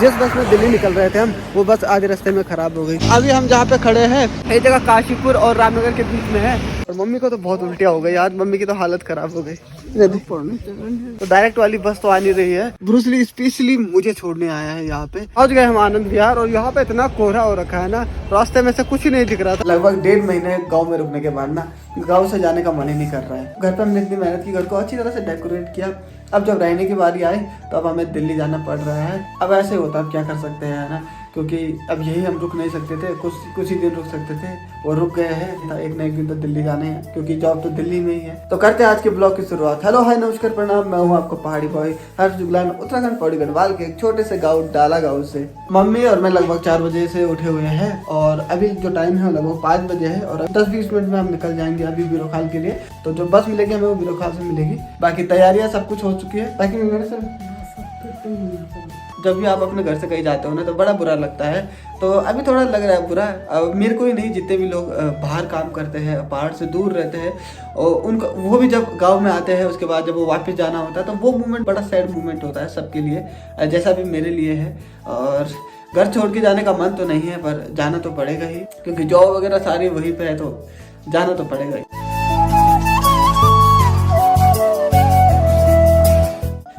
जिस बस में दिल्ली निकल रहे थे हम, वो बस आधे रास्ते में खराब हो गई। अभी हम जहाँ पे खड़े हैं ये जगह काशीपुर और रामनगर के बीच में है। और मम्मी को तो बहुत उल्टियाँ हो गई आज, मम्मी की तो हालत खराब हो गई। तो डायरेक्ट वाली बस तो आ नहीं रही है। ब्रूस ली स्पेशली मुझे छोड़ने आया है यहाँ पे। पहुंच गए हम आनंद विहार और यहाँ पे इतना कोहरा हो रखा है ना, रास्ते में से कुछ ही नहीं दिख रहा था। लगभग 1.5 महीने गाँव में रुकने के बाद ना गाँव से जाने का मन ही नहीं कर रहा है। घर पर हमने इतनी मेहनत की, घर को अच्छी तरह से डेकोरेट किया। अब जब रहने की बारी आई तो अब हमें दिल्ली जाना पड़ रहा है। अब ऐसे होता, अब क्या कर सकते हैं ना, क्योंकि अब यही हम रुक नहीं सकते थे। कुछ ही दिन रुक सकते थे, वो रुक गए हैं। एक ना एक दिन तो दिल्ली जाने हैं, क्योंकि जॉब तो दिल्ली में ही है। तो करते हैं आज के ब्लॉग की शुरुआत। हेलो हाय नमस्कार प्रणाम, मैं हूँ आपको पहाड़ी बॉय हर्ष जुगलान, उत्तराखंड पौड़ी गढ़वाल के एक छोटे से गाँव डाला गाँव से। मम्मी और मैं लगभग 4 बजे से उठे हुए हैं और अभी जो टाइम है लगभग 5 बजे है और 10-20 मिनट में हम निकल जाएंगे अभी बिरोखाल के लिए। तो जो बस मिलेगी हमें वो बिरोखाल से मिलेगी। बाकी तैयारियां सब कुछ हो चुकी है। बाकी जब भी आप अपने घर से कहीं जाते हो ना तो बड़ा बुरा लगता है। तो अभी थोड़ा लग रहा है बुरा। मेरे को ही नहीं, जितने भी लोग बाहर काम करते हैं, पहाड़ से दूर रहते हैं, और उनको वो भी जब गांव में आते हैं उसके बाद जब वो वापस जाना होता है तो वो मोमेंट बड़ा सैड मोमेंट होता है सबके लिए, जैसा भी मेरे लिए है। और घर छोड़ के जाने का मन तो नहीं है, पर जाना तो पड़ेगा ही, क्योंकि जॉब वगैरह सारी वहीं पे है, तो जाना तो पड़ेगा ही।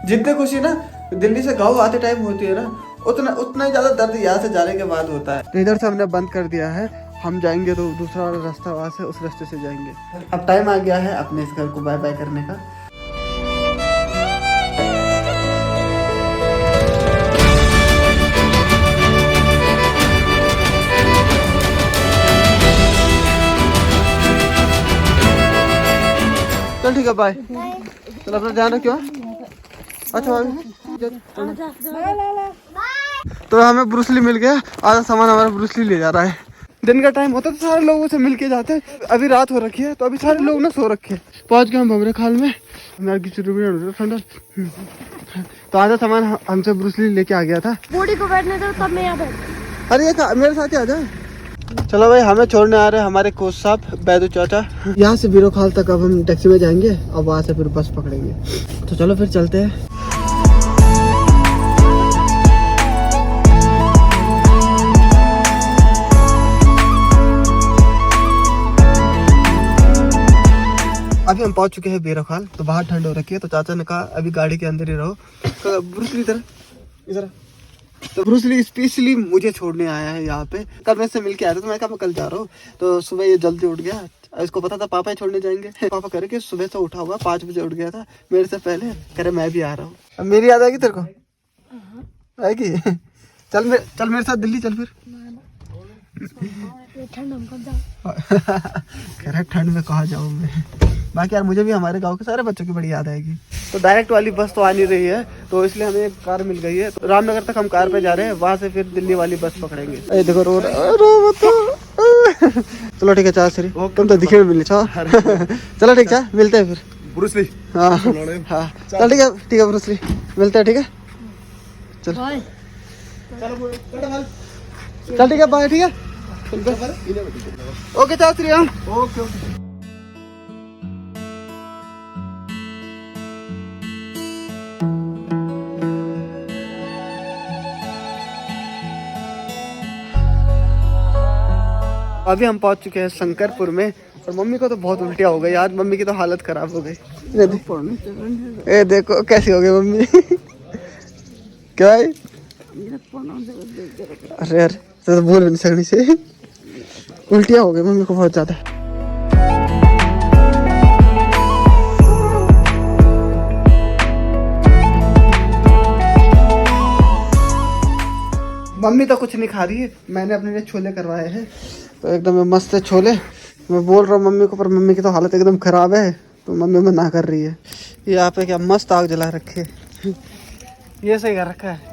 जितनी खुशी ना दिल्ली से गाँव आते टाइम होती है ना, उतना ही ज्यादा दर्द यहाँ से जाने के बाद होता है। तो इधर से हमने बंद कर दिया है, हम जाएंगे तो दूसरा रास्ता वहाँ से, उस रास्ते से जाएंगे। अब टाइम आ गया है अपने इस घर को बाय बाय करने का। चल ठीक है, बाय। चल अपना ध्यान रखियो। अच्छा तो हमें ब्रूस ली मिल गया, आधा सामान हमारा ब्रूस ली ले जा रहा है। दिन का टाइम होता तो सारे लोगों से मिल के जाते, अभी रात हो रखी है तो अभी सारे लोग ना सो रखे। पहुंच गए हम बिरोखाल में। ठंडा तो आधा सामान हमसे ब्रूस ली लेके आ गया था। बॉडी को बैठने दो तब मैं यहाँ बैठ। अरे ये मेरे साथ ही आ जाए। चलो भाई, हमें छोड़ने आ रहे हैं हमारे कोच साहब बैदू चाचा। यहाँ से बिरोखाल तक अब हम टैक्सी में जाएंगे और वहाँ से फिर बस पकड़ेंगे। तो चलो फिर चलते हैं। अभी हम पहुंच चुके हैं बिरोखाल। तो बाहर ठंड हो रखी है, तो चाचा ने कहा अभी गाड़ी के अंदर ही रहो। तो ब्रूस ली इधर तो ब्रूस ली स्पेशली मुझे छोड़ने आया है यहाँ पे। कल मैं से मिल के आया था, तो मैं कहा मैं कल जा रहा हूँ। तो सुबह ये जल्दी उठ गया, इसको पता था पापा ही छोड़ने जाएंगे। पापा करे कि सुबह से उठा हुआ 5 बजे उठ गया था मेरे से पहले, करे मैं भी आ रहा हूँ। अब मेरी याद आएगी तेरे को? आएगी? चल मेरे साथ दिल्ली चल फिर। ठंड में कहाँ जाऊँ मैं। बाकी यार मुझे भी हमारे गांव के सारे बच्चों की बड़ी याद आएगी। तो डायरेक्ट वाली बस तो आ नहीं रही है, तो इसलिए हमें एक कार मिल गई है। तो रामनगर तक हम कार पे जा रहे हैं, वहां से फिर दिल्ली वाली बस पकड़ेंगे। अरे देखो रो चलो ठीक है चाचा श्री, तुम तो दिखे मिले। चलो ठीक है, मिलते हैं फिर ब्रूस ली। हाँ चल ठीक है ब्रूस ली, मिलते हैं। ठीक है चल ठीक है, बाय। ठीक है ओके चाचा श्री। हाँ ओके। अभी हम पहुंच चुके हैं शंकरपुर में और मम्मी को तो बहुत उल्टियाँ हो गई आज, मम्मी की तो हालत खराब हो गई। ए देखो कैसी हो गई मम्मी। क्या है? अरे यार तो बोल नहीं सकनी से, उल्टियाँ हो गई मम्मी को बहुत ज्यादा। मम्मी तो कुछ नहीं खा रही है, मैंने अपने लिए छोले करवाए हैं। तो एकदम मस्त है छोले। मैं बोल रहा हूँ मम्मी को, पर मम्मी की तो हालत एकदम ख़राब है, तो मम्मी मना कर रही है। यहाँ पे क्या मस्त आग जला रखे। ये सही कर रखा है।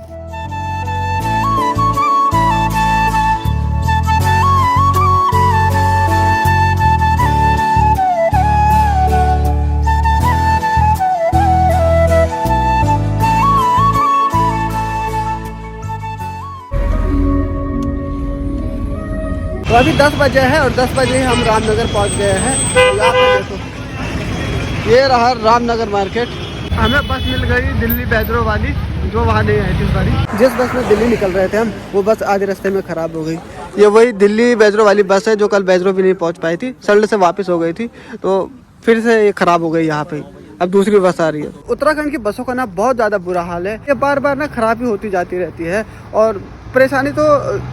तो अभी 10 बजे है और 10 बजे हम रामनगर पहुंच गए हैं। यहाँ पे देखो ये रहा रामनगर मार्केट। हमें बस मिल गई दिल्ली बैदरो वाली, जो वहाँ नहीं आई थी इस बारी। जिस बस में दिल्ली निकल रहे थे हम, वो बस आधे रास्ते में खराब हो गई। ये वही दिल्ली बैजरो वाली बस है जो कल बैजरो भी नहीं पहुँच पाई थी, संडे से वापस हो गई थी, तो फिर से ये खराब हो गई यहाँ पे। अब दूसरी बस आ रही है। उत्तराखंड की बसों का ना बहुत ज़्यादा बुरा हाल है, ये बार बार ना खराबी होती जाती रहती है और परेशानी तो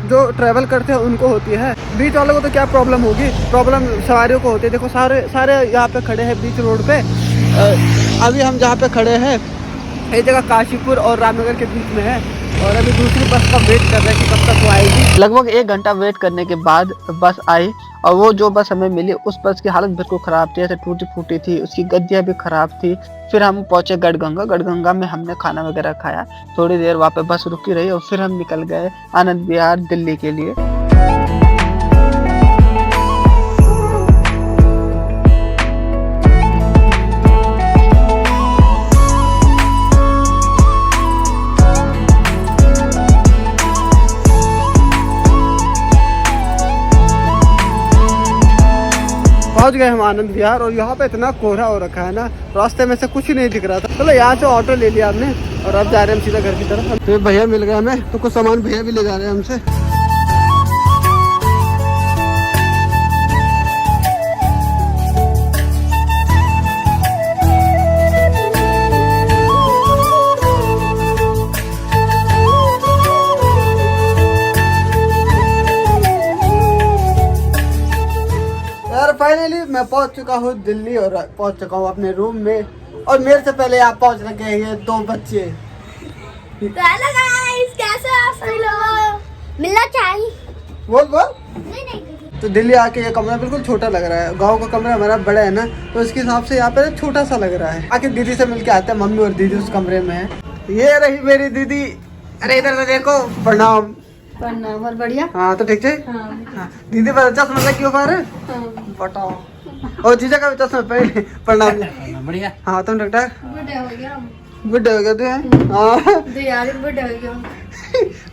जो ट्रैवल करते हैं उनको होती है, बीच वालों को तो क्या प्रॉब्लम होगी, प्रॉब्लम सवारियों को होती है। देखो सारे यहाँ पे खड़े हैं बीच रोड पे। अभी हम जहाँ पे खड़े हैं ये जगह काशीपुर और रामनगर के बीच में है और अभी दूसरी बस का वेट कर रहे हैं कि कब तक वो आएगी। लगभग 1 घंटा वेट करने के बाद बस आई और वो जो बस हमें मिली उस बस की हालत बिल्कुल ख़राब थी, ऐसे टूटी फूटी थी, उसकी गद्दियाँ भी ख़राब थी। फिर हम पहुँचे गढ़गंगा में हमने खाना वगैरह खाया, थोड़ी देर वहाँ पे बस रुकी रही और फिर हम निकल गए आनंद विहार दिल्ली के लिए। पहुंच गए हम आनंद विहार और यहाँ पे इतना कोहरा हो रखा है ना, रास्ते में से कुछ ही नहीं दिख रहा था। चलो यहाँ से ऑटो ले लिया हमने और अब जा रहे हैं हम सीधा घर की तरफ। तो भैया मिल गए हमें, तो कुछ सामान भैया भी ले जा रहे हैं हमसे। फाइनली मैं पहुंच चुका हूँ दिल्ली और पहुंच चुका हूँ अपने रूम में और मेरे से पहले आप पहुंच रखे हैं ये 2 बच्चे। हेलो गाइस, कैसे आप सभी लोग? मिलना चाहिए। बोल नहीं। तो दिल्ली आके ये कमरा बिल्कुल छोटा लग रहा है। गांव का कमरा हमारा बड़ा है ना, तो इसके हिसाब से यहाँ पे छोटा सा लग रहा है। आके दीदी से मिलके आते हैं, मम्मी और दीदी उस कमरे में है। ये रही मेरी दीदी। अरे इधर से देखो, प्रणाम। और बढ़िया। हाँ तो ठीक है। हाँ। दीदी पर चश्मा लग क्यों पा रहे बताओ। और जीजा का भी चश्मा पहले। प्रणाम। बढ़िया। हाँ तुम डॉक्टर बुढ़े हो गया। बुढ़े हो गए तू है। हाँ दे यार बुढ़े हो गया।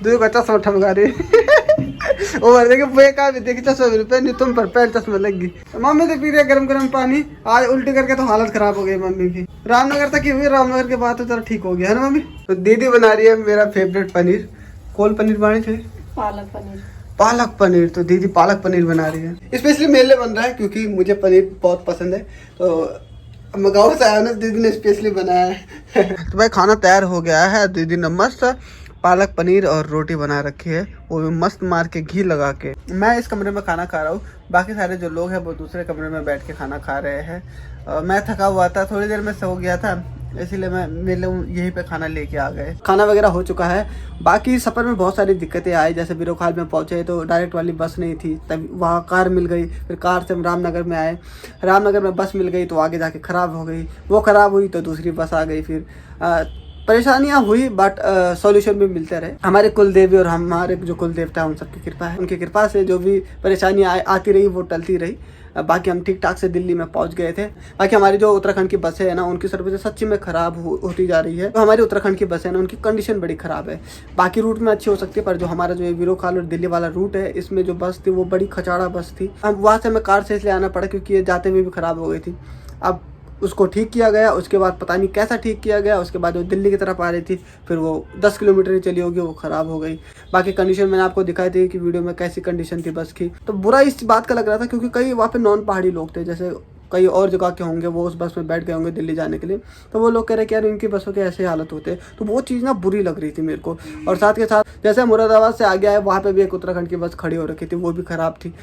दो का चश्मा ठमका रही। और देखो बेका भी देखी चश्मा रुपए नहीं तुम पर पहले चश्मा लग गई। मम्मी तो पी रही है गरम पानी, आज उल्टी करके तो हालत खराब हो गई मम्मी की। रामनगर तक ही हुई, रामनगर के बाद तो चलो ठीक हो गया है ना मम्मी। तो दीदी बना रही है मेरा फेवरेट पनीर। कौन पनीर बने थे? पालक पनीर। तो दीदी पालक पनीर बना रही है, स्पेशली मेरे लिए बन रहा है क्योंकि मुझे पनीर बहुत पसंद है। तो मैं गाँव से आया ना, दीदी ने स्पेशली बनाया है। तो भाई खाना तैयार हो गया है। दीदी ने मस्त पालक पनीर और रोटी बना रखी है, वो भी मस्त मार के घी लगा के। मैं इस कमरे में खाना खा रहा हूँ, बाकी सारे जो लोग हैं वो दूसरे कमरे में बैठ के खाना खा रहे हैं। मैं थका हुआ था, थोड़ी देर में सो गया था, इसीलिए मैं मेरे लोग यहीं पे खाना लेके आ गए। खाना वगैरह हो चुका है। बाकी सफ़र में बहुत सारी दिक्कतें आई, जैसे बिरोखाल में पहुंचे तो डायरेक्ट वाली बस नहीं थी, तब वहाँ कार मिल गई, फिर कार से हम रामनगर में आए, रामनगर में बस मिल गई तो आगे जाके ख़राब हो गई, वो ख़राब हुई तो दूसरी बस आ गई। फिर परेशानियाँ हुई बट सॉल्यूशन भी मिलते रहे। हमारे कुल देवी और हमारे जो कुल देवता उन सबकी कृपा है, उनकी कृपा से जो भी परेशानियाँ आती रही वो टलती रही। बाकी हम ठीक ठाक से दिल्ली में पहुंच गए थे। बाकी हमारी जो उत्तराखंड की बसें है ना, उनकी सर्विस सच्ची में ख़राब होती जा रही है। तो हमारी उत्तराखंड की बसें ना, उनकी कंडीशन बड़ी ख़राब है। बाकी रूट में अच्छी हो सकती है, पर जो हमारा जो बिरोखाल और दिल्ली वाला रूट है, इसमें जो बस थी वो बड़ी खचाड़ा बस थी। अब वहाँ से हमें कार से इसलिए आना पड़ा क्योंकि ये जाते हुए भी ख़राब हो गई थी। अब उसको ठीक किया गया, उसके बाद पता नहीं कैसा ठीक किया गया, उसके बाद वो दिल्ली की तरफ आ रही थी, फिर वो 10 किलोमीटर ही चली होगी, वो ख़राब हो गई। बाकी कंडीशन मैंने आपको दिखाई थी कि वीडियो में कैसी कंडीशन थी बस की। तो बुरा इस बात का लग रहा था क्योंकि कई वहाँ पे नॉन पहाड़ी लोग थे, जैसे कई और जगह के होंगे, वो उस बस में बैठ गए होंगे दिल्ली जाने के लिए, तो वो लोग कह रहे कि यार इनकी बसों के ऐसे हालत होते हैं। तो वो चीज़ ना बुरी लग रही थी मेरे को। और साथ के साथ जैसे मुरादाबाद से आगे आए, वहाँ पे भी एक उत्तराखंड की बस खड़ी हो रखी थी, वो भी ख़राब थी।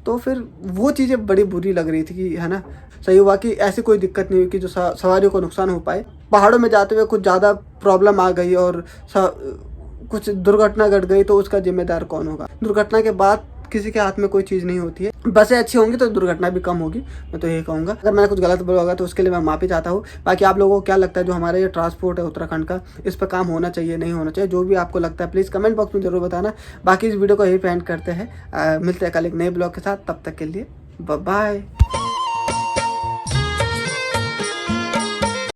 तो फिर वो चीज़ें बड़ी बुरी लग रही थी कि है ना, सही हुआ कि ऐसी कोई दिक्कत नहीं हुई कि जो सवारियों को नुकसान हो पाए। पहाड़ों में जाते हुए कुछ ज़्यादा प्रॉब्लम आ गई और कुछ दुर्घटना घट गई तो उसका जिम्मेदार कौन होगा? दुर्घटना के बाद किसी के हाथ में कोई चीज़ नहीं होती है। बसें अच्छी होंगी तो दुर्घटना भी कम होगी, मैं तो यही कहूँगा। अगर मैंने कुछ गलत बोला होगा तो उसके लिए मैं माफ़ी चाहता हूँ। बाकी आप लोगों को क्या लगता है जो हमारा ये ट्रांसपोर्ट है उत्तराखंड का, इस पर काम होना चाहिए नहीं होना चाहिए? जो भी आपको लगता है प्लीज़ कमेंट बॉक्स में ज़रूर बताना। बाकी इस वीडियो को यही एंड करते हैं, मिलते हैं कल एक नए ब्लॉग के साथ। तब तक के लिए बाय बाय।